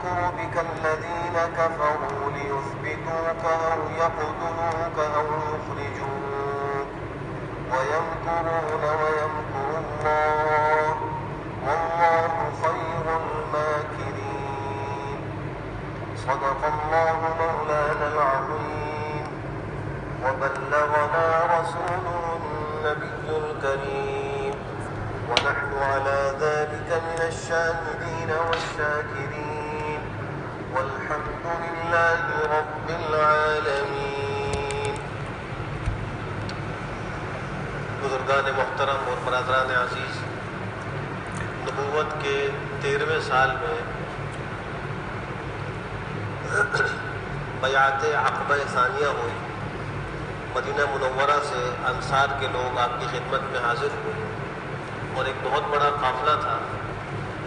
ويمكر بك الذين كفروا ليثبتوك أو يقتلوك أو يخرجوك ويمكرون ويمكر الله والله خير الماكرين. صدق الله مولانا العظيم وبلغنا رسوله النبي الكريم ونحن على ذلك من الشاهدين والشاكرين والحمد لله رب العالمين. بزرگان محترم اور برادران عزیز، نبوت کے 13ویں سال میں بیعت عقبہ ثانیہ ہوئی. مدینہ منورہ سے انصار کے لوگ آپ کی خدمت میں حاضر ہوئے اور ایک بہت بڑا قافلہ تھا.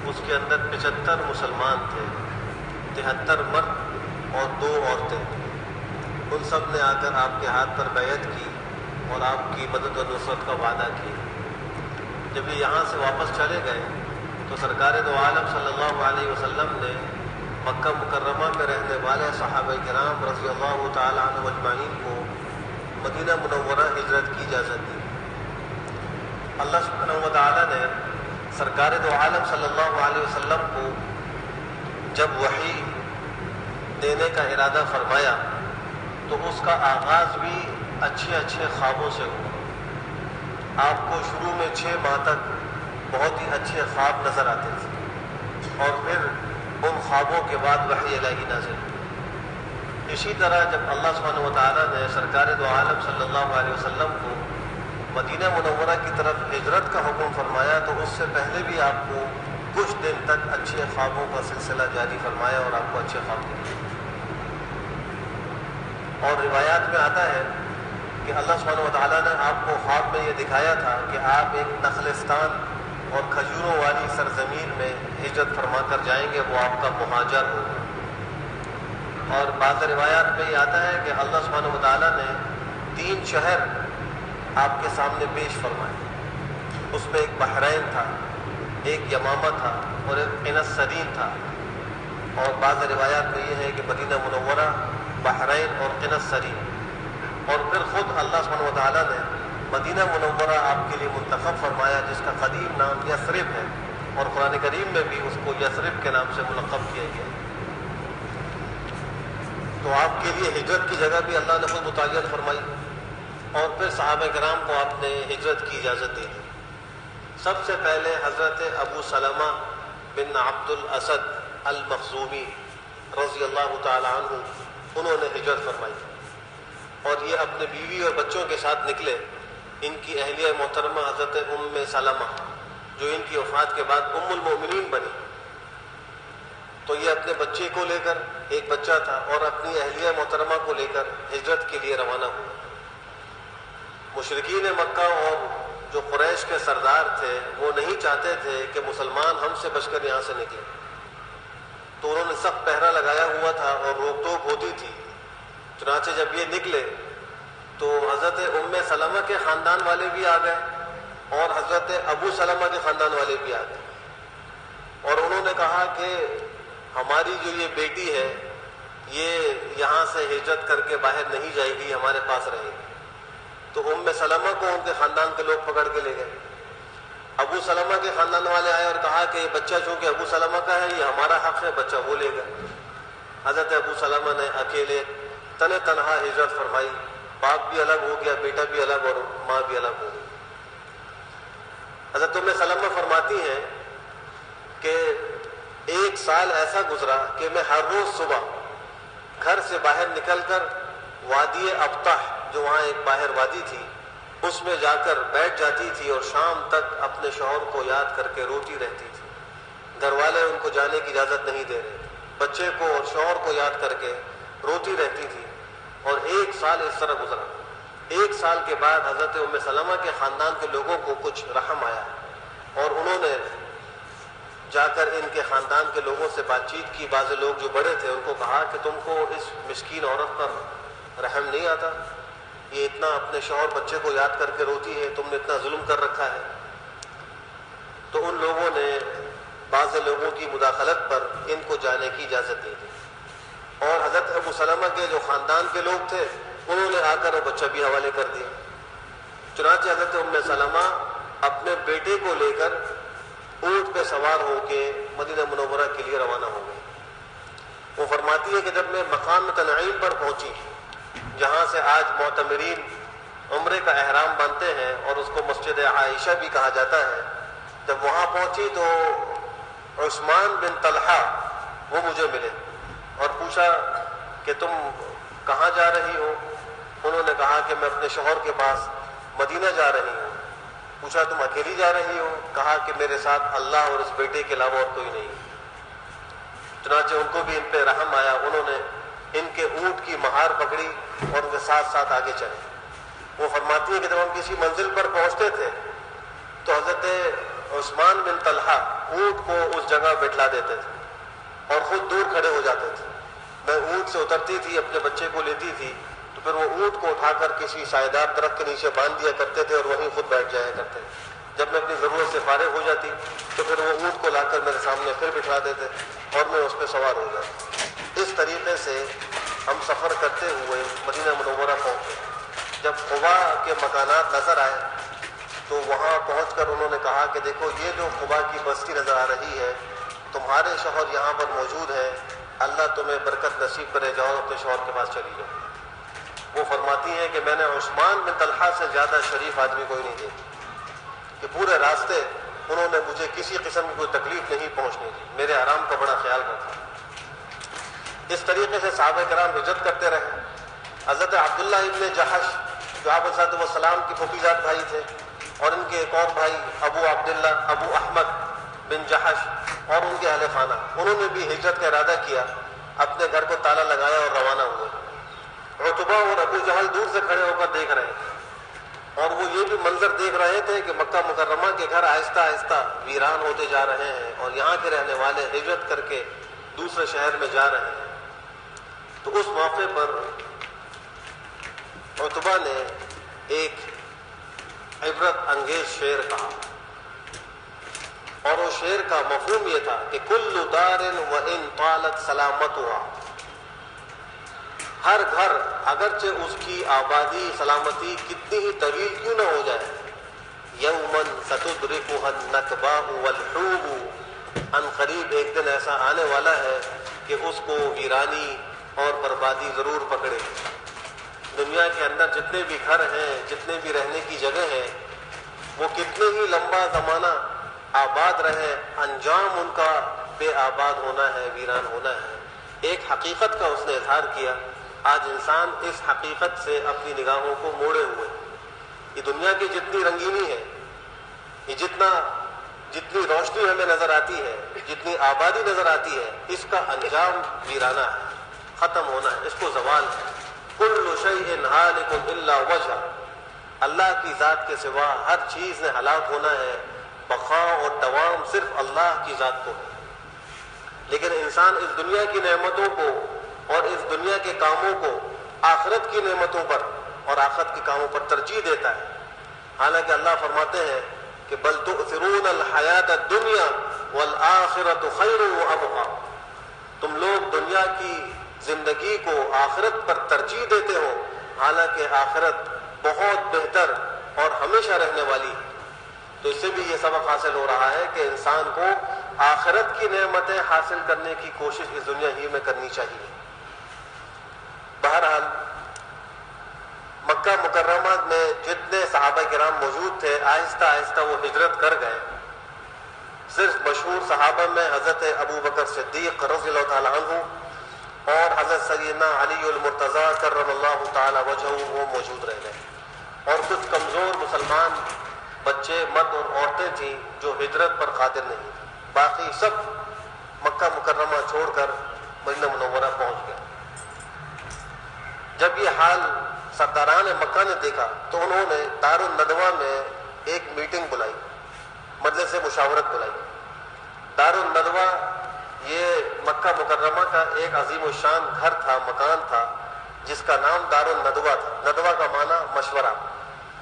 اس کے اندر 75 مسلمان تھے، 73 مرد اور 2 عورتیں. ان سب نے آ کر آپ کے ہاتھ پر بیعت کی اور آپ کی مدد و نصرت کا وعدہ کیا. جب یہ یہاں سے واپس چلے گئے تو سرکار دو عالم صلی اللہ علیہ وسلم نے مکہ مکرمہ میں رہنے والے صحابہ کرام رضی اللہ تعالیٰ عنہ اجمعین کو مدینہ منورہ ہجرت کی اجازت دی. اللہ سبحانہ و تعالیٰ نے سرکار دو عالم صلی اللہ علیہ وسلم کو جب وحی دینے کا ارادہ فرمایا تو اس کا آغاز بھی اچھے خوابوں سے ہوا. آپ کو شروع میں 6 ماہ تک بہت ہی اچھے خواب نظر آتے تھے اور پھر ان خوابوں کے بعد وحی الہی نازل ہوئی. اسی طرح جب اللہ سبحانہ و تعالیٰ نے سرکار دو عالم صلی اللہ علیہ وسلم کو مدینہ منورہ کی طرف ہجرت کا حکم فرمایا تو اس سے پہلے بھی آپ کو کچھ دن تک اچھے خوابوں کا سلسلہ جاری فرمایا اور آپ کو اچھے خواب دیے. اور روایات میں آتا ہے کہ اللہ سبحانہ و تعالیٰ نے آپ کو خواب میں یہ دکھایا تھا کہ آپ ایک نخلستان اور کھجوروں والی سرزمین میں ہجرت فرما کر جائیں گے، وہ آپ کا مہاجر ہوگا. اور بعض روایات میں یہ آتا ہے کہ اللہ سبحانہ و تعالیٰ نے 3 شہر آپ کے سامنے پیش فرمائے. اس میں ایک بحرین تھا، ایک یمامہ تھا اور ایک انس سدین تھا. اور بعض روایات میں یہ ہے کہ مدینہ منورہ، بحرین اور انس سدین. اور پھر خود اللہ سبحانہ و تعالیٰ نے مدینہ منورہ آپ کے لیے منتخب فرمایا جس کا قدیم نام یثرب ہے اور قرآن کریم میں بھی اس کو یثرب کے نام سے ملقب کیا گیا. تو آپ کے لیے ہجرت کی جگہ بھی اللہ نے خود متعین فرمائی اور پھر صحابہ کرام کو آپ نے ہجرت کی اجازت دے دی. سب سے پہلے حضرت ابو سلمہ بن عبد الاسد المخزومی رضی اللہ تعالی عنہ انہوں نے ہجرت فرمائی اور یہ اپنے بیوی اور بچوں کے ساتھ نکلے. ان کی اہلیہ محترمہ حضرت ام سلمہ جو ان کی وفات کے بعد ام المؤمنین بنی، تو یہ اپنے بچے کو لے کر، ایک بچہ تھا، اور اپنی اہلیہ محترمہ کو لے کر ہجرت کے لیے روانہ ہوئے. مشرکین مکہ اور جو قریش کے سردار تھے وہ نہیں چاہتے تھے کہ مسلمان ہم سے بچ کر یہاں سے نکلے، تو انہوں نے سخت پہرا لگایا ہوا تھا اور روک ٹوک ہوتی تھی. چنانچہ جب یہ نکلے تو حضرت ام سلمہ کے خاندان والے بھی آ گئے اور حضرت ابو سلمہ کے خاندان والے بھی آ گئے اور انہوں نے کہا کہ ہماری جو یہ بیٹی ہے یہ یہاں سے ہجرت کر کے باہر نہیں جائے گی، ہمارے پاس رہے گی. تو ام سلمہ کو ان کے خاندان کے لوگ پکڑ کے لے گئے. ابو سلمہ کے خاندان والے آئے اور کہا کہ یہ بچہ چونکہ ابو سلمہ کا ہے، یہ ہمارا حق ہے، بچہ وہ لے گئے. حضرت ابو سلمہ نے اکیلے تنہا ہجرت فرمائی. باپ بھی الگ ہو گیا، بیٹا بھی الگ اور ماں بھی الگ ہو گئی. حضرت ام سلمہ فرماتی ہیں کہ 1 سال ایسا گزرا کہ میں ہر روز صبح گھر سے باہر نکل کر وادی ابطح، جو وہاں ایک باہر وادی تھی، اس میں جا کر بیٹھ جاتی تھی اور شام تک اپنے شوہر کو یاد کر کے روتی رہتی تھی. گھر والے ان کو جانے کی اجازت نہیں دے رہے، بچے کو اور شوہر کو یاد کر کے روتی رہتی تھی. اور 1 سال اس طرح گزرا. 1 سال کے بعد حضرت ام سلمہ کے خاندان کے لوگوں کو کچھ رحم آیا اور انہوں نے جا کر ان کے خاندان کے لوگوں سے بات چیت کی. بعض لوگ جو بڑے تھے ان کو کہا کہ تم کو اس مسکین عورت پر رحم نہیں آتا؟ یہ اتنا اپنے شوہر بچے کو یاد کر کے روتی ہے، تم نے اتنا ظلم کر رکھا ہے. تو ان لوگوں نے بعض لوگوں کی مداخلت پر ان کو جانے کی کی اجازت دی تھی. اور حضرت ابو سلمہ کے جو خاندان کے لوگ تھے انہوں نے آ کر وہ بچہ بھی حوالے کر دیا. چنانچہ حضرت ام سلمہ اپنے بیٹے کو لے کر اونٹ پہ سوار ہو کے مدینہ منورہ کے لیے روانہ ہو گئی. وہ فرماتی ہے کہ جب میں مقام تنعیم پر پہنچی جہاں سے آج معتمرین عمرے کا احرام باندھتے ہیں اور اس کو مسجد عائشہ بھی کہا جاتا ہے، جب وہاں پہنچی تو عثمان بن طلحہ وہ مجھے ملے اور پوچھا کہ تم کہاں جا رہی ہو؟ انہوں نے کہا کہ میں اپنے شوہر کے پاس مدینہ جا رہی ہوں. پوچھا تم اکیلی جا رہی ہو؟ کہا کہ میرے ساتھ اللہ اور اس بیٹے کے علاوہ اور کوئی نہیں. چنانچہ ان کو بھی ان پہ رحم آیا، انہوں نے ان کے اونٹ کی مہار پکڑی اور ان کے ساتھ ساتھ آگے چلے. وہ فرماتی ہے کہ جب ہم کسی منزل پر پہنچتے تھے تو حضرت عثمان بن طلحہ اونٹ کو اس جگہ بٹھلا دیتے تھے اور خود دور کھڑے ہو جاتے تھے. میں اونٹ سے اترتی تھی، اپنے بچے کو لیتی تھی تو پھر وہ اونٹ کو اٹھا کر کسی سائیدار درخت کے نیچے باندھ دیا کرتے تھے اور وہیں خود بیٹھ جایا کرتے. جب میں اپنی ضرورت سے فارغ ہو جاتی تو پھر وہ اونٹ کو لا کر میرے سامنے پھر بٹھا دیتے اور میں اس پہ سوار ہو جاتا. اس طریقے سے ہم سفر کرتے ہوئے مدینہ منورہ پہنچے. جب قبا کے مکانات نظر آئے تو وہاں پہنچ کر انہوں نے کہا کہ دیکھو یہ جو قبا کی بستی نظر آ رہی ہے، تمہارے شوہر یہاں پر موجود ہیں، اللہ تمہیں برکت نصیب کرے، جاؤ اپنے شوہر کے پاس چلی جاؤ. وہ فرماتی ہیں کہ میں نے عثمان بن طلحہ سے زیادہ شریف آدمی کوئی نہیں دیکھا کہ پورے راستے انہوں نے مجھے کسی قسم کی کوئی تکلیف نہیں پہنچنے دی، میرے آرام کا بڑا خیال رکھا. اس طریقے سے صحابہ کرام ہجرت کرتے رہے. حضرت عبداللہ ابن جحش جو آپ علیہ السلام کی پھوپھیزاد بھائی تھے، اور ان کے ایک اور بھائی ابو عبداللہ ابو احمد بن جحش اور ان کے اہل خانہ، انہوں نے بھی ہجرت کا ارادہ کیا، اپنے گھر کو تالا لگایا اور روانہ ہوئے. عتبہ اور ابو جہل دور سے کھڑے ہو کر دیکھ رہے تھے اور وہ یہ بھی منظر دیکھ رہے تھے کہ مکہ مکرمہ کے گھر آہستہ آہستہ ویران ہوتے جا رہے ہیں اور یہاں کے رہنے والے ہجرت کر کے دوسرے شہر میں جا رہے ہیں. تو اس موقع پر عتبہ نے ایک عبرت انگیز شعر کہا اور وہ شعر کا مفہوم یہ تھا کہ کل دار وان طالت سلامتها، ہر گھر اگرچہ اس کی آبادی سلامتی کتنی ہی طویل کیوں نہ ہو جائے، یوما ستدرکها النکباء والحوب، ان قریب ایک دن ایسا آنے والا ہے کہ اس کو ویرانی اور بربادی ضرور پکڑے. دنیا کے اندر جتنے بھی گھر ہیں، جتنے بھی رہنے کی جگہ ہیں، وہ کتنے ہی لمبا زمانہ آباد رہے، انجام ان کا بے آباد ہونا ہے، ویران ہونا ہے. ایک حقیقت کا اس نے اظہار کیا. آج انسان اس حقیقت سے اپنی نگاہوں کو موڑے ہوئے. یہ دنیا کی جتنی رنگینی ہے، یہ جتنی روشنی ہمیں نظر آتی ہے، جتنی آبادی نظر آتی ہے، اس کا انجام ویرانہ ہے، ختم ہونا ہے، اس کو زوال ہے. کل شیء ہالک الا وجہ، اللہ کی ذات کے سوا ہر چیز نے ہلاک ہونا ہے، بقا اور دوام صرف اللہ کی ذات کو ہے. لیکن انسان اس دنیا کی نعمتوں کو اور اس دنیا کے کاموں کو آخرت کی نعمتوں پر اور آخرت کے کاموں پر ترجیح دیتا ہے. حالانکہ اللہ فرماتے ہیں کہ بل تؤثرون الحیات الدنیا والآخرۃ خیر وابقیٰ، تم لوگ دنیا کی زندگی کو آخرت پر ترجیح دیتے ہو، حالانکہ آخرت بہت بہتر اور ہمیشہ رہنے والی ہے. تو اس سے بھی یہ سبق حاصل ہو رہا ہے کہ انسان کو آخرت کی نعمتیں حاصل کرنے کی کوشش اس دنیا ہی میں کرنی چاہیے. بہرحال مکہ مکرمہ میں جتنے صحابہ کرام موجود تھے آہستہ آہستہ وہ ہجرت کر گئے. صرف مشہور صحابہ میں حضرت ابو بکر صدیق رضی اللہ تعالی عنہ اور حضرت سیدنا علی المرتضی کرم اللہ تعالی وجہہ وہ موجود رہ گئے، اور کچھ کمزور مسلمان بچے، مرد اور عورتیں تھیں جو ہجرت پر قادر نہیں. باقی سب مکہ مکرمہ چھوڑ کر مدینہ منورہ پہنچ گئے. جب یہ حال سرداران مکہ نے دیکھا تو انہوں نے دار الندوہ میں ایک میٹنگ بلائی، مجلس مشاورت بلائی. دار الندوہ یہ مکہ مکرمہ کا ایک عظیم الشان گھر تھا، مکان تھا، جس کا نام دار الندوہ تھا. ندوہ کا معنی مشورہ،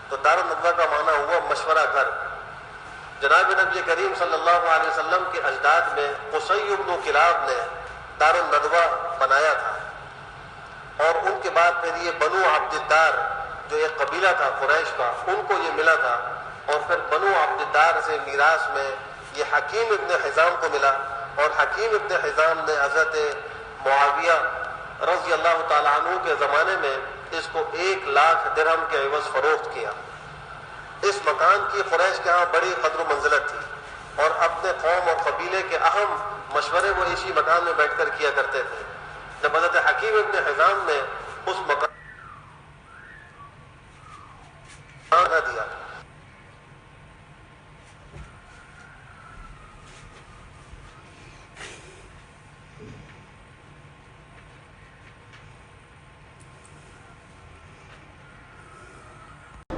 تو دار الندوہ کا معنی ہوا مشورہ گھر. جناب نبی کریم صلی اللہ علیہ وسلم کے اجداد میں قصی بن کلاب نے دار الندوہ بنایا تھا، اور ان کے بعد پھر یہ بنو عبد الدار جو ایک قبیلہ تھا قریش کا، ان کو یہ ملا تھا، اور پھر بنو عبد الدار سے میراث میں یہ حکیم ابن حزام کو ملا، اور حکیم ابن حزام نے حضرت معاویہ رضی اللہ تعالیٰ عنہ کے زمانے میں اس کو 1,00,000 درہم کے عوض فروخت کیا۔ اس مکان کی قریش کے ہاں بڑی قدر و منزلت تھی، اور اپنے قوم اور قبیلے کے اہم مشورے وہ اسی مکان میں بیٹھ کر کیا کرتے تھے۔ جب حضرت حکیم ابن حزام نے اس مکان دیا،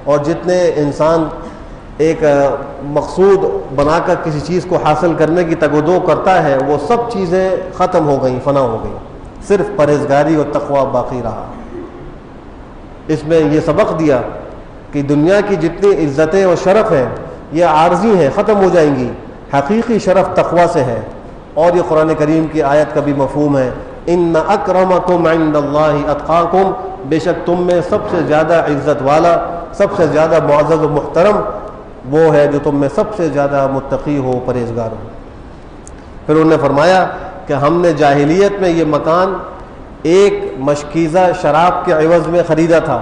اور جتنے انسان ایک مقصود بنا کر کسی چیز کو حاصل کرنے کی تگ و دو کرتا ہے، وہ سب چیزیں ختم ہو گئیں، فنا ہو گئیں، صرف پرہیزگاری اور تقویٰ باقی رہا۔ اس میں یہ سبق دیا کہ دنیا کی جتنی عزتیں اور شرف ہیں یہ عارضی ہیں، ختم ہو جائیں گی، حقیقی شرف تقویٰ سے ہے۔ اور یہ قرآن کریم کی آیت کا بھی مفہوم ہے، ان اکرمکم عند اللہ اتقاکم، بے شک تم میں سب سے زیادہ عزت والا، سب سے زیادہ معزز و محترم وہ ہے جو تم میں سب سے زیادہ متقی ہو، پرہیزگار ہو۔ پھر انہوں نے فرمایا کہ ہم نے جاہلیت میں یہ مکان ایک مشکیزہ شراب کے عوض میں خریدا تھا،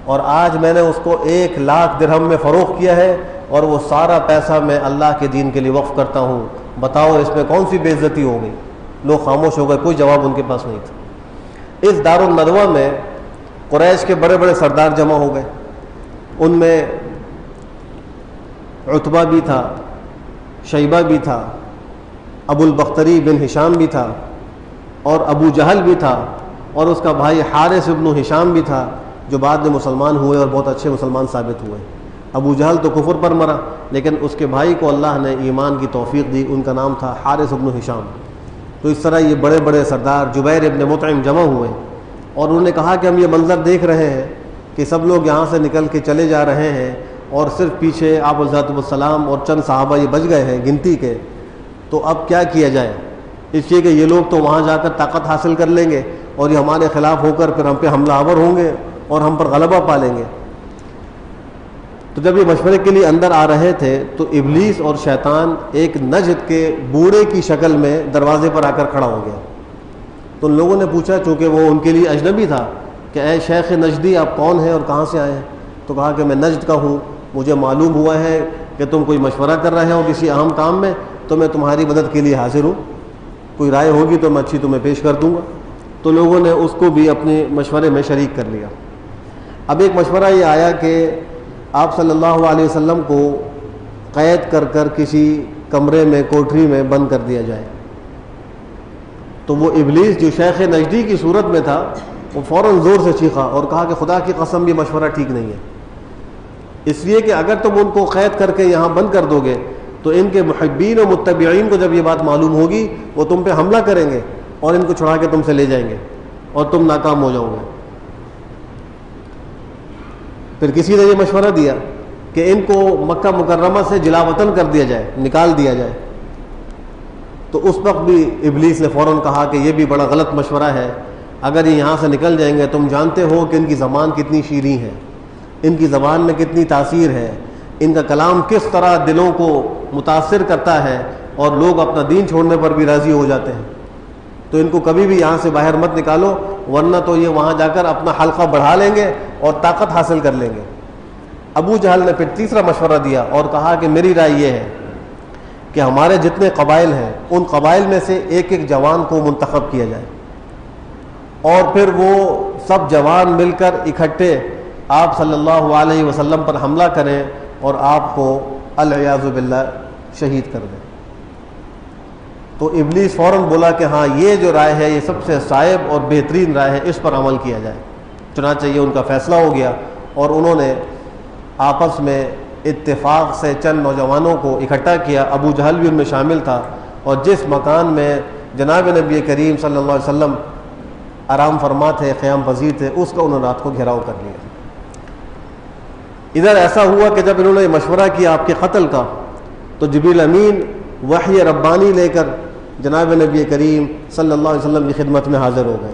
اور آج میں نے اس کو 1,00,000 درہم میں فروخت کیا ہے، اور وہ سارا پیسہ میں اللہ کے دین کے لیے وقف کرتا ہوں۔ بتاؤ اس میں کون سی بے عزتی ہو گئی؟ لوگ خاموش ہو گئے، کوئی جواب ان کے پاس نہیں تھا۔ اس دار الندوہ میں قریش کے بڑے بڑے سردار جمع ہو گئے، ان میں عتبہ بھی تھا، شیبہ بھی تھا، ابو البختری بن ہشام بھی تھا، اور ابو جہل بھی تھا، اور اس کا بھائی حارث ابن ہشام بھی تھا جو بعد میں مسلمان ہوئے اور بہت اچھے مسلمان ثابت ہوئے۔ ابو جہل تو کفر پر مرا، لیکن اس کے بھائی کو اللہ نے ایمان کی توفیق دی، ان کا نام تھا حارث ابن ہشام۔ تو اس طرح یہ بڑے بڑے سردار جبیر ابن مطعم جمع ہوئے، اور انہوں نے کہا کہ ہم یہ منظر دیکھ رہے ہیں کہ سب لوگ یہاں سے نکل کے چلے جا رہے ہیں، اور صرف پیچھے آپ علیہ السلام اور چند صحابہ یہ بچ گئے ہیں گنتی کے، تو اب کیا کیا جائے؟ اس لیے کہ یہ لوگ تو وہاں جا کر طاقت حاصل کر لیں گے، اور یہ ہمارے خلاف ہو کر پھر ہم پہ حملہ آور ہوں گے اور ہم پر غلبہ پا لیں گے۔ تو جب یہ مشورے کے لیے اندر آ رہے تھے تو ابلیس اور شیطان ایک نجد کے بوڑھے کی شکل میں دروازے پر آ کر کھڑا ہو گیا۔ تو ان لوگوں نے پوچھا، چونکہ وہ ان کے لیے اجنبی تھا، کہ اے شیخ نجدی آپ کون ہیں اور کہاں سے آئے ہیں؟ تو کہا کہ میں نجد کا ہوں، مجھے معلوم ہوا ہے کہ تم کوئی مشورہ کر رہے ہو کسی اہم کام میں، تو میں تمہاری مدد کے لیے حاضر ہوں، کوئی رائے ہوگی تو میں اچھی تمہیں پیش کر دوں گا۔ تو لوگوں نے اس کو بھی اپنے مشورے میں شریک کر لیا۔ اب ایک مشورہ یہ آیا کہ آپ صلی اللہ علیہ وسلم کو قید کر کر کسی کمرے میں، کوٹری میں بند کر دیا جائے۔ تو وہ ابلیس جو شیخ نجدی کی صورت میں تھا وہ فوراً زور سے چیخا اور کہا کہ خدا کی قسم یہ مشورہ ٹھیک نہیں ہے، اس لیے کہ اگر تم ان کو قید کر کے یہاں بند کر دو گے تو ان کے محبین و متبعین کو جب یہ بات معلوم ہوگی وہ تم پہ حملہ کریں گے اور ان کو چھڑا کے تم سے لے جائیں گے اور تم ناکام ہو جاؤ گے۔ پھر کسی نے یہ مشورہ دیا کہ ان کو مکہ مکرمہ سے جلا وطن کر دیا جائے، نکال دیا جائے۔ تو اس وقت بھی ابلیس نے فوراً کہا کہ یہ بھی بڑا غلط مشورہ ہے، اگر یہ یہاں سے نکل جائیں گے، تم جانتے ہو کہ ان کی زبان کتنی شیریں ہے، ان کی زبان میں کتنی تاثیر ہے، ان کا کلام کس طرح دلوں کو متاثر کرتا ہے اور لوگ اپنا دین چھوڑنے پر بھی راضی ہو جاتے ہیں۔ تو ان کو کبھی بھی یہاں سے باہر مت نکالو، ورنہ تو یہ وہاں جا کر اپنا حلقہ بڑھا لیں گے اور طاقت حاصل کر لیں گے۔ ابو جہل نے پھر تیسرا مشورہ دیا اور کہا کہ میری رائے یہ ہے کہ ہمارے جتنے قبائل ہیں ان قبائل میں سے ایک ایک جوان کو منتخب کیا جائے، اور پھر وہ سب جوان مل کر اکٹھے آپ صلی اللہ علیہ وسلم پر حملہ کریں اور آپ کو العیاذ باللہ شہید کر دیں۔ تو ابلیس فوراً بولا کہ ہاں یہ جو رائے ہے یہ سب سے صائب اور بہترین رائے ہے، اس پر عمل کیا جائے۔ چنانچہ یہ ان کا فیصلہ ہو گیا اور انہوں نے آپس میں اتفاق سے چند نوجوانوں کو اکٹھا کیا، ابو جہل بھی ان میں شامل تھا، اور جس مکان میں جناب نبی کریم صلی اللہ علیہ وسلم آرام فرما تھے، قیام پذیر تھے، اس کا انہوں نے رات کو گھیراؤ کر لیا۔ ادھر ایسا ہوا کہ جب انہوں نے مشورہ کیا آپ کے قتل کا، تو جبریل امین وحی ربانی لے کر جناب نبی کریم صلی اللہ علیہ وسلم کی خدمت میں حاضر ہو گئے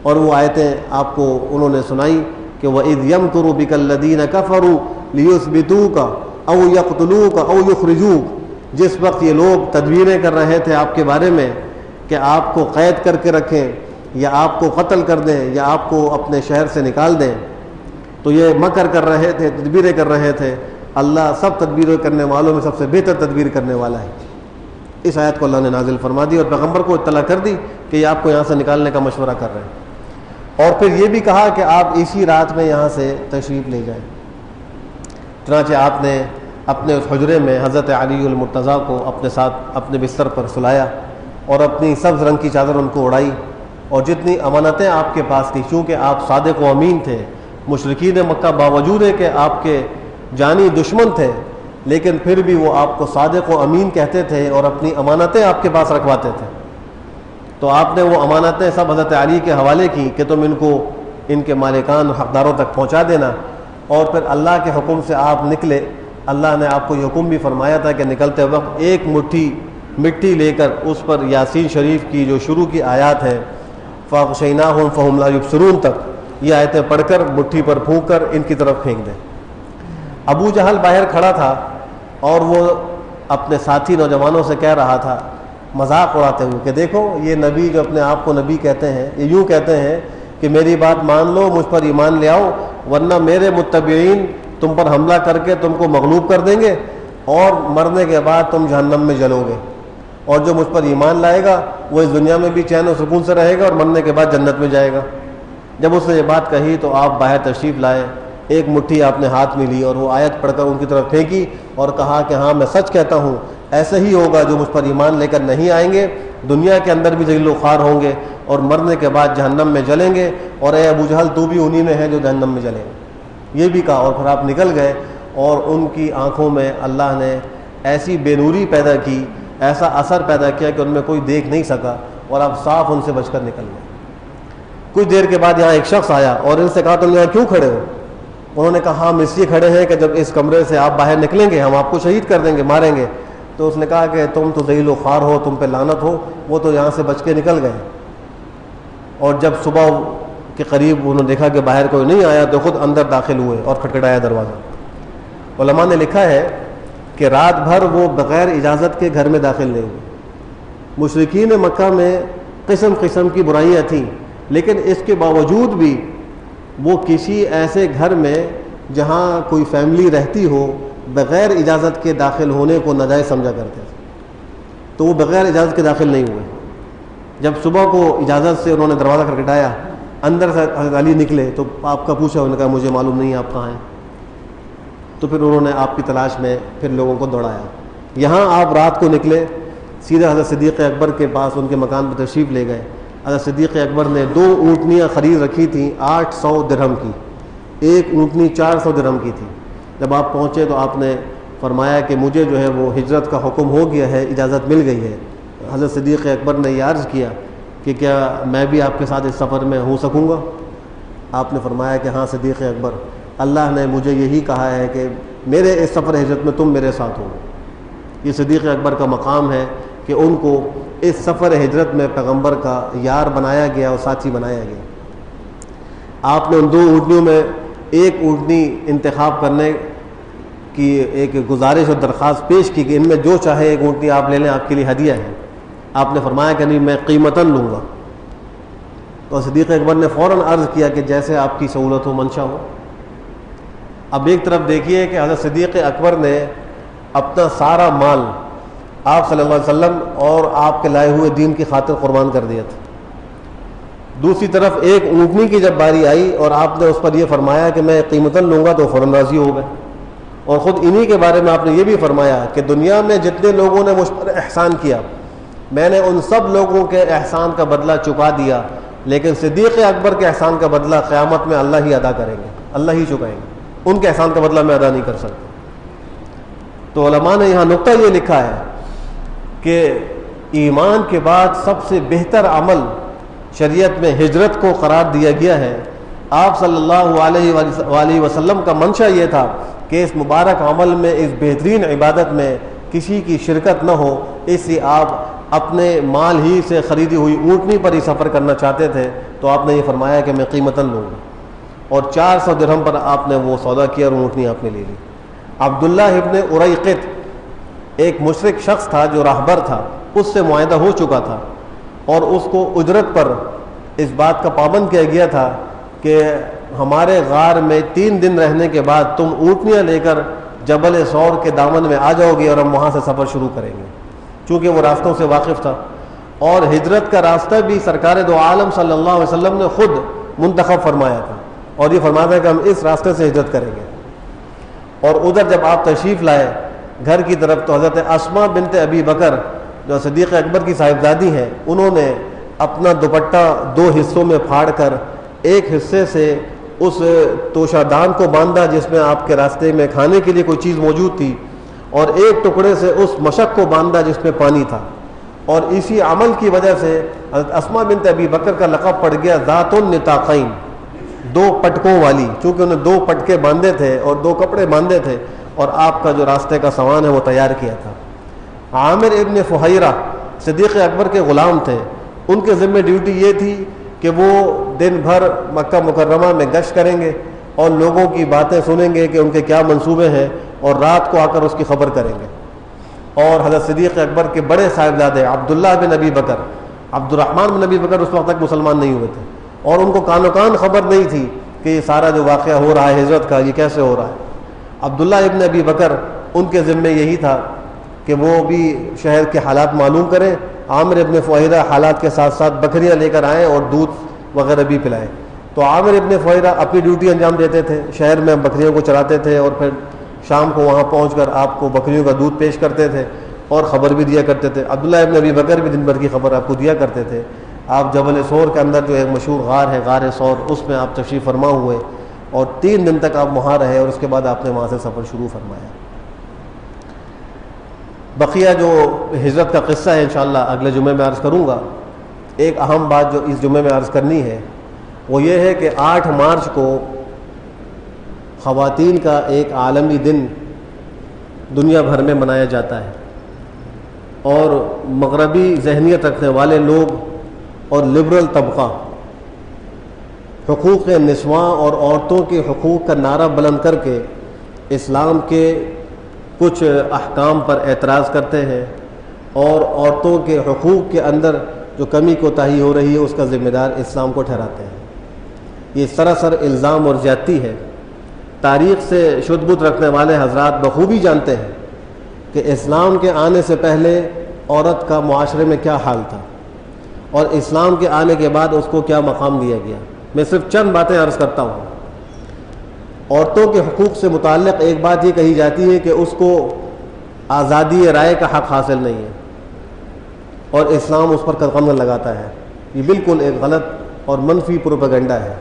اور وہ آیتیں آپ کو انہوں نے سنائی کہ وَإِذْ يَمْكُرُ بِكَ الَّذِينَ كَفَرُوا لِيُثْبِتُوكَ أَوْ يَقْتُلُوكَ أَوْ يُخْرِجُوكَ، جس وقت یہ لوگ تدبیریں کر رہے تھے آپ کے بارے میں کہ آپ کو قید کر کے رکھیں یا آپ کو قتل کر دیں یا آپ کو اپنے شہر سے نکال دیں، تو یہ مکر کر رہے تھے، تدبیریں کر رہے تھے۔ اللہ سب تدبیریں کرنے والوں میں سب سے بہتر تدبیر کرنے والا ہے۔ اس آیت کو اللہ نے نازل فرما دی اور پیغمبر کو اطلاع کر دی کہ یہ آپ کو یہاں سے نکالنے کا مشورہ کر رہے ہیں، اور پھر یہ بھی کہا کہ آپ اسی رات میں یہاں سے تشریف لے جائیں۔ چنانچہ آپ نے اپنے اس حجرے میں حضرت علی المرتضیٰ کو اپنے ساتھ اپنے بستر پر سلایا اور اپنی سبز رنگ کی چادر ان کو اڑائی، اور جتنی امانتیں آپ کے پاس تھیں، چونکہ آپ صادق و امین تھے، مشرکین مکہ باوجود ہے کہ آپ کے جانی دشمن تھے لیکن پھر بھی وہ آپ کو صادق و امین کہتے تھے اور اپنی امانتیں آپ کے پاس رکھواتے تھے، تو آپ نے وہ امانتیں سب حضرت علی کے حوالے کی کہ تم ان کو ان کے مالکان حقداروں تک پہنچا دینا۔ اور پھر اللہ کے حکم سے آپ نکلے۔ اللہ نے آپ کو یہ حکم بھی فرمایا تھا کہ نکلتے وقت ایک مٹھی مٹی لے کر اس پر یاسین شریف کی جو شروع کی آیات ہے فَغْشَيْنَاهُمْ فَهُمْ لَا يُبْصِرُونَ تک، یہ آیتیں پڑھ کر مٹھی پر پھونک کر ان کی طرف پھینک دیں۔ ابو جہل باہر کھڑا تھا اور وہ اپنے ساتھی نوجوانوں سے کہہ رہا تھا مذاق اڑاتے ہوئے کہ دیکھو یہ نبی جو اپنے آپ کو نبی کہتے ہیں، یہ یوں کہتے ہیں کہ میری بات مان لو، مجھ پر ایمان لے آؤ، ورنہ میرے متبعین تم پر حملہ کر کے تم کو مغلوب کر دیں گے اور مرنے کے بعد تم جہنم میں جلو گے، اور جو مجھ پر ایمان لائے گا وہ اس دنیا میں بھی چین و سکون سے رہے گا اور مرنے کے بعد جنت میں جائے گا۔ جب اس نے یہ بات کہی تو آپ باہر تشریف لائے، ایک مٹھی آپ نے ہاتھ میں لی اور وہ آیت پڑھ کر ان کی طرف پھینکی اور کہا کہ ہاں میں سچ کہتا ہوں، ایسے ہی ہوگا جو مجھ پر ایمان لے کر نہیں آئیں گے دنیا کے اندر بھی ذلیل و خوار ہوں گے اور مرنے کے بعد جہنم میں جلیں گے، اور اے ابو جہل تو بھی انہی میں ہے جو جہنم میں جلیں گے۔ یہ بھی کہا اور پھر آپ نکل گئے، اور ان کی آنکھوں میں اللہ نے ایسی بے نوری پیدا کی، ایسا اثر پیدا کیا کہ ان میں کوئی دیکھ نہیں سکا، اور آپ صاف ان سے بچ کر نکل گئے۔ کچھ دیر کے بعد یہاں ایک شخص آیا اور ان سے کہا تم یہاں کیوں کھڑے ہو؟ انہوں نے کہا ہم اس لیے کھڑے ہیں کہ جب اس کمرے سے آپ باہر نکلیں گے ہم آپ کو شہید کر دیں گے، ماریں گے۔ تو اس نے کہا کہ تم تو ذلیل و خوار ہو، تم پہ لعنت ہو، وہ تو یہاں سے بچ کے نکل گئے۔ اور جب صبح کے قریب انہوں نے دیکھا کہ باہر کوئی نہیں آیا تو خود اندر داخل ہوئے اور کھٹکھٹایا دروازہ۔ علماء نے لکھا ہے کہ رات بھر وہ بغیر اجازت کے گھر میں داخل نہیں ہوئے۔ مشرکین مکہ میں قسم قسم کی برائیاں تھیں، لیکن اس کے باوجود بھی وہ کسی ایسے گھر میں جہاں کوئی فیملی رہتی ہو بغیر اجازت کے داخل ہونے کو ناجائز سمجھا کرتے تھے، تو وہ بغیر اجازت کے داخل نہیں ہوئے۔ جب صبح کو اجازت سے انہوں نے دروازہ کھٹکھٹایا، اندر سے حضرت علی نکلے تو آپ کا پوچھا، انہوں نے کہا مجھے معلوم نہیں آپ کہاں ہیں۔ تو پھر انہوں نے آپ کی تلاش میں پھر لوگوں کو دوڑایا۔ یہاں آپ رات کو نکلے، سیدھے حضرت صدیق اکبر کے پاس ان کے مکان پر تشریف لے گئے۔ حضرت صدیق اکبر نے 2 اونٹنیاں خرید رکھی تھیں 800 درہم کی، ایک اونٹنی 400 درہم کی تھی۔ جب آپ پہنچے تو آپ نے فرمایا کہ مجھے جو ہے وہ ہجرت کا حکم ہو گیا ہے، اجازت مل گئی ہے۔ حضرت صدیق اکبر نے یہ عرض کیا کہ کیا میں بھی آپ کے ساتھ اس سفر میں ہو سکوں گا؟ آپ نے فرمایا کہ ہاں صدیق اکبر، اللہ نے مجھے یہی کہا ہے کہ میرے اس سفر ہجرت میں تم میرے ساتھ ہو۔ یہ صدیق اکبر کا مقام ہے کہ ان کو اس سفر ہجرت میں پیغمبر کا یار بنایا گیا اور ساتھی بنایا گیا۔ آپ نے ان 2 اونٹنیوں میں ایک اونٹنی انتخاب کرنے کی ایک گزارش اور درخواست پیش کی کہ ان میں جو چاہے ایک اونٹنی آپ لے لیں، آپ کے لیے ہدیہ ہے۔ آپ نے فرمایا کہ نہیں، میں قیمتاً لوں گا۔ تو صدیق اکبر نے فوراً عرض کیا کہ جیسے آپ کی سہولت ہو، منشا ہو۔ اب ایک طرف دیکھیے کہ حضرت صدیق اکبر نے اپنا سارا مال آپ صلی اللہ علیہ وسلم اور آپ کے لائے ہوئے دین کی خاطر قربان کر دیا تھا۔ دوسری طرف ایک اونٹنی کی جب باری آئی اور آپ نے اس پر یہ فرمایا کہ میں قیمتاً لوں گا، تو فوراً راضی ہو گئے۔ اور خود انہی کے بارے میں آپ نے یہ بھی فرمایا کہ دنیا میں جتنے لوگوں نے مجھ پر احسان کیا میں نے ان سب لوگوں کے احسان کا بدلہ چکا دیا، لیکن صدیق اکبر کے احسان کا بدلہ قیامت میں اللہ ہی ادا کریں گے، اللہ ہی چکائیں گے، ان کے احسان کا بدلہ میں ادا نہیں کر سکتا۔ تو علماء نے یہاں نقطہ یہ لکھا ہے کہ ایمان کے بعد سب سے بہتر عمل شریعت میں ہجرت کو قرار دیا گیا ہے۔ آپ صلی اللہ علیہ وآلہ وسلم کا منشا یہ تھا کہ اس مبارک عمل میں، اس بہترین عبادت میں کسی کی شرکت نہ ہو، اس لیے آپ اپنے مال ہی سے خریدی ہوئی اونٹنی پر ہی سفر کرنا چاہتے تھے تو آپ نے یہ فرمایا کہ میں قیمتاً لوں گا، اور 400 درہم پر آپ نے وہ سودا کیا اور اونٹنی آپ نے لے لی۔ عبداللہ ابن اریقط ایک مشرک شخص تھا جو راہبر تھا، اس سے معاہدہ ہو چکا تھا اور اس کو اجرت پر اس بات کا پابند کیا گیا تھا کہ ہمارے غار میں 3 دن رہنے کے بعد تم اونٹنیاں لے کر جبل ثور کے دامن میں آ جاؤ گے اور ہم وہاں سے سفر شروع کریں گے، چونکہ وہ راستوں سے واقف تھا۔ اور ہجرت کا راستہ بھی سرکار دو عالم صلی اللہ علیہ وسلم نے خود منتخب فرمایا تھا، اور یہ فرمایا تھا کہ ہم اس راستے سے ہجرت کریں گے۔ اور ادھر جب آپ تشریف لائے گھر کی طرف تو حضرت اسماء بنت ابی بکر جو صدیق اکبر کی صاحبزادی ہیں، انہوں نے اپنا دوپٹہ 2 حصوں میں پھاڑ کر ایک حصے سے اس توشہ دان کو باندھا جس میں آپ کے راستے میں کھانے کے لیے کوئی چیز موجود تھی، اور ایک ٹکڑے سے اس مشق کو باندھا جس میں پانی تھا، اور اسی عمل کی وجہ سے حضرت اسماء بنت ابی بکر کا لقب پڑ گیا ذات النطاقین، 2 پٹکوں والی، چونکہ انہیں 2 پٹکے باندھے تھے اور 2 کپڑے باندھے تھے، اور آپ کا جو راستے کا سامان ہے وہ تیار کیا تھا۔ عامر ابن فہیرہ صدیق اکبر کے غلام تھے، ان کے ذمہ ڈیوٹی یہ تھی کہ وہ دن بھر مکہ مکرمہ میں گشت کریں گے اور لوگوں کی باتیں سنیں گے کہ ان کے کیا منصوبے ہیں، اور رات کو آ کر اس کی خبر کریں گے۔ اور حضرت صدیق اکبر کے بڑے صاحبزادے عبداللہ بن ابی بکر، عبد الرحمن بن ابی بکر اس وقت تک مسلمان نہیں ہوئے تھے، اور ان کو کانو کان خبر نہیں تھی کہ یہ سارا جو واقعہ ہو رہا ہے ہجرت کا، یہ کیسے ہو رہا ہے۔ عبداللہ ابن ابی بکر ان کے ذمے یہی تھا کہ وہ بھی شہر کے حالات معلوم کریں، عامر ابن فہیرہ حالات کے ساتھ ساتھ بکریاں لے کر آئیں اور دودھ وغیرہ بھی پلائیں۔ تو عامر ابن فہیرہ اپنی ڈیوٹی انجام دیتے تھے، شہر میں بکریوں کو چراتے تھے اور پھر شام کو وہاں پہنچ کر آپ کو بکریوں کا دودھ پیش کرتے تھے اور خبر بھی دیا کرتے تھے۔ عبداللہ ابن ابی بکر بھی دن بھر کی خبر آپ کو دیا کرتے تھے۔ آپ جبل ثور کے اندر جو ایک مشہور غار ہے غار ثور، اس میں آپ تشریف فرما ہوئے اور 3 دن تک آپ وہاں رہے، اور اس کے بعد آپ نے وہاں سے سفر شروع فرمایا۔ بقیہ جو ہجرت کا قصہ ہے انشاءاللہ اگلے جمعے میں عرض کروں گا۔ ایک اہم بات جو اس جمعے میں عرض کرنی ہے وہ یہ ہے کہ 8 مارچ کو خواتین کا ایک عالمی دن دنیا بھر میں منایا جاتا ہے، اور مغربی ذہنیت رکھنے والے لوگ اور لبرل طبقہ حقوق نسواں اور عورتوں کے حقوق کا نعرہ بلند کر کے اسلام کے کچھ احکام پر اعتراض کرتے ہیں، اور عورتوں کے حقوق کے اندر جو کمی کوتاہی ہو رہی ہے اس کا ذمہ دار اسلام کو ٹھہراتے ہیں۔ یہ سراسر الزام اور زیادتی ہے۔ تاریخ سے شد بت رکھنے والے حضرات بخوبی جانتے ہیں کہ اسلام کے آنے سے پہلے عورت کا معاشرے میں کیا حال تھا، اور اسلام کے آنے کے بعد اس کو کیا مقام دیا گیا۔ میں صرف چند باتیں عرض کرتا ہوں۔ عورتوں کے حقوق سے متعلق ایک بات یہ کہی جاتی ہے کہ اس کو آزادی رائے کا حق حاصل نہیں ہے، اور اسلام اس پر قدغن لگاتا ہے۔ یہ بالکل ایک غلط اور منفی پروپیگنڈا ہے۔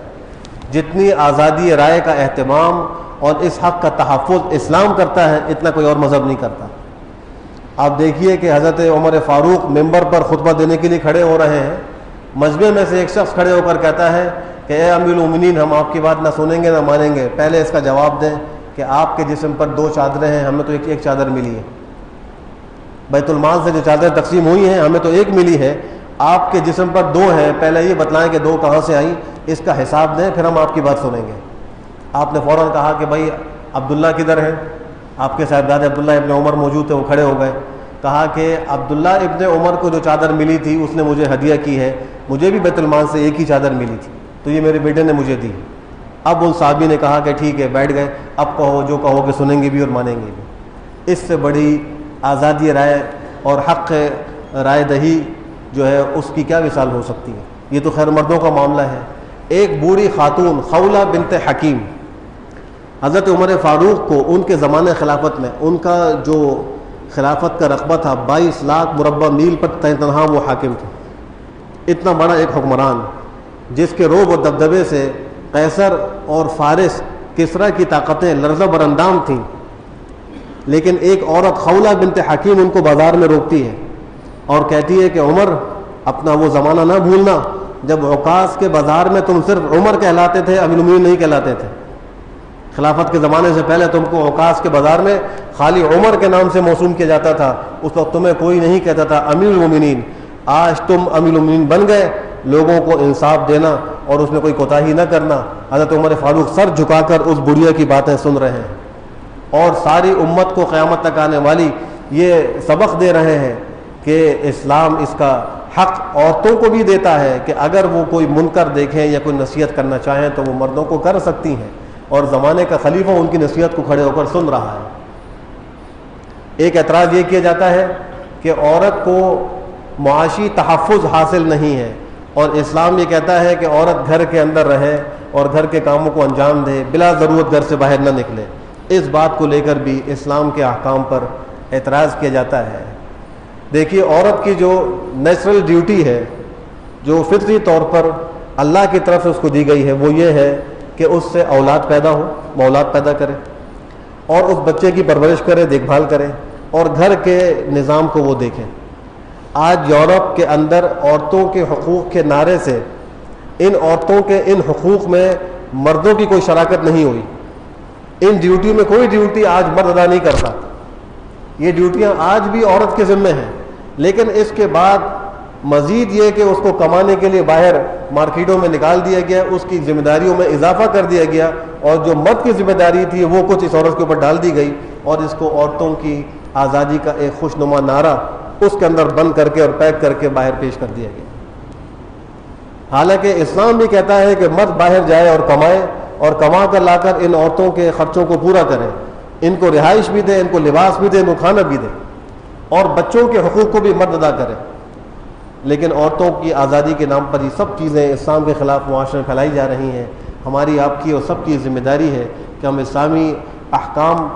جتنی آزادی رائے کا اہتمام اور اس حق کا تحفظ اسلام کرتا ہے، اتنا کوئی اور مذہب نہیں کرتا۔ آپ دیکھیے کہ حضرت عمر فاروق ممبر پر خطبہ دینے کے لیے کھڑے ہو رہے ہیں، مجمع میں سے ایک شخص کھڑے ہو کر کہتا ہے کہ اے امیر المومنین، ہم آپ کی بات نہ سنیں گے نہ مانیں گے، پہلے اس کا جواب دیں کہ آپ کے جسم پر 2 چادریں ہیں، ہمیں تو ایک چادر ملی ہے۔ بیت المال سے جو چادریں تقسیم ہوئی ہیں ہمیں تو ایک ملی ہے، آپ کے جسم پر 2 ہیں، پہلے یہ بتلائیں کہ 2 کہاں سے آئیں، اس کا حساب دیں، پھر ہم آپ کی بات سنیں گے۔ آپ نے فوراً کہا کہ بھائی عبداللہ کدھر ہے؟ آپ کے صاحبزادے عبداللہ ابن عمر موجود تھے، وہ کھڑے ہو گئے۔ کہا کہ عبداللہ ابن عمر کو جو چادر ملی تھی اس نے مجھے ہدیہ کی ہے، مجھے بھی بیت المال سے ایک ہی چادر ملی تھی، تو یہ میرے بیٹے نے مجھے دی۔ اب ان صحابی نے کہا کہ ٹھیک ہے، بیٹھ گئے، اب کہو، جو کہو کہ سنیں گے بھی اور مانیں گے بھی۔ اس سے بڑی آزادی رائے اور حق رائے دہی جو ہے اس کی کیا مثال ہو سکتی ہے؟ یہ تو خیر مردوں کا معاملہ ہے۔ ایک بوڑھی خاتون خولہ بنت حکیم، حضرت عمر فاروق کو ان کے زمانے خلافت میں ان کا جو خلافت کا رقبہ تھا 22 لاکھ مربع میل پر تنہا وہ حاکم تھے۔ اتنا بڑا ایک حکمران جس کے رعب و دبدبے سے قیصر اور فارس کسریٰ کی طاقتیں لرزہ براندام تھیں، لیکن ایک عورت خولہ بنت حکیم ان کو بازار میں روکتی ہے اور کہتی ہے کہ عمر، اپنا وہ زمانہ نہ بھولنا جب عکاظ کے بازار میں تم صرف عمر کہلاتے تھے، امیر المومنین نہیں کہلاتے تھے۔ خلافت کے زمانے سے پہلے تم کو عکاظ کے بازار میں خالی عمر کے نام سے موسوم کیا جاتا تھا، اس وقت تمہیں کوئی نہیں کہتا تھا امیر المومنین. آج تم امیر المومنین بن گئے، لوگوں کو انصاف دینا اور اس میں کوئی کوتاہی نہ کرنا. حضرت عمر فاروق سر جھکا کر اس بڑھیا کی باتیں سن رہے ہیں اور ساری امت کو قیامت تک آنے والی یہ سبق دے رہے ہیں کہ اسلام اس کا حق عورتوں کو بھی دیتا ہے کہ اگر وہ کوئی منکر دیکھیں یا کوئی نصیحت کرنا چاہیں تو وہ مردوں کو کر سکتی ہیں، اور زمانے کا خلیفہ ان کی نصیحت کو کھڑے ہو کر سن رہا ہے. ایک اعتراض یہ کیا جاتا ہے کہ عورت کو معاشی تحفظ حاصل نہیں ہے، اور اسلام یہ کہتا ہے کہ عورت گھر کے اندر رہے اور گھر کے کاموں کو انجام دے، بلا ضرورت گھر سے باہر نہ نکلے. اس بات کو لے کر بھی اسلام کے احکام پر اعتراض کیا جاتا ہے. دیکھیے، عورت کی جو نیچرل ڈیوٹی ہے، جو فطری طور پر اللہ کی طرف سے اس کو دی گئی ہے، وہ یہ ہے کہ اس سے اولاد پیدا ہو، اولاد پیدا کرے اور اس بچے کی پرورش کرے، دیکھ بھال کرے اور گھر کے نظام کو وہ دیکھے. آج یورپ کے اندر عورتوں کے حقوق کے نعرے سے ان عورتوں کے ان حقوق میں مردوں کی کوئی شراکت نہیں ہوئی. ان ڈیوٹی میں کوئی ڈیوٹی آج مرد ادا نہیں کرتا. یہ ڈیوٹیاں آج بھی عورت کے ذمہ ہیں، لیکن اس کے بعد مزید یہ کہ اس کو کمانے کے لیے باہر مارکیٹوں میں نکال دیا گیا، اس کی ذمہ داریوں میں اضافہ کر دیا گیا، اور جو مرد کی ذمہ داری تھی وہ کچھ اس عورت کے اوپر ڈال دی گئی، اور اس کو عورتوں کی آزادی کا ایک خوشنما نعرہ اس کے اندر بند کر کے اور پیک کر کے باہر پیش کر دیا گیا. حالانکہ اسلام بھی کہتا ہے کہ مرد باہر جائے اور کمائے، اور کما کر لا کر ان عورتوں کے خرچوں کو پورا کرے، ان کو رہائش بھی دے، ان کو لباس بھی دے، ان کو کھانا بھی دے، اور بچوں کے حقوق کو بھی مرد ادا کرے. لیکن عورتوں کی آزادی کے نام پر یہ سب چیزیں اسلام کے خلاف معاشرے میں پھیلائی جا رہی ہیں. ہماری آپ کی اور سب کی ذمہ داری ہے کہ ہم اسلامی احکام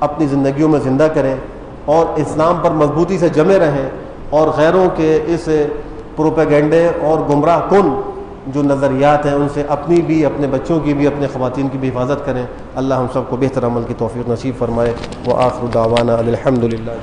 اپنی زندگیوں میں زندہ کریں اور اسلام پر مضبوطی سے جمے رہیں، اور غیروں کے اس پروپیگنڈے اور گمراہ کن جو نظریات ہیں ان سے اپنی بھی، اپنے بچوں کی بھی، اپنے خواتین کی بھی حفاظت کریں. اللہ ہم سب کو بہتر عمل کی توفیق نصیب فرمائے. وآخر دعوانا الحمد للہ.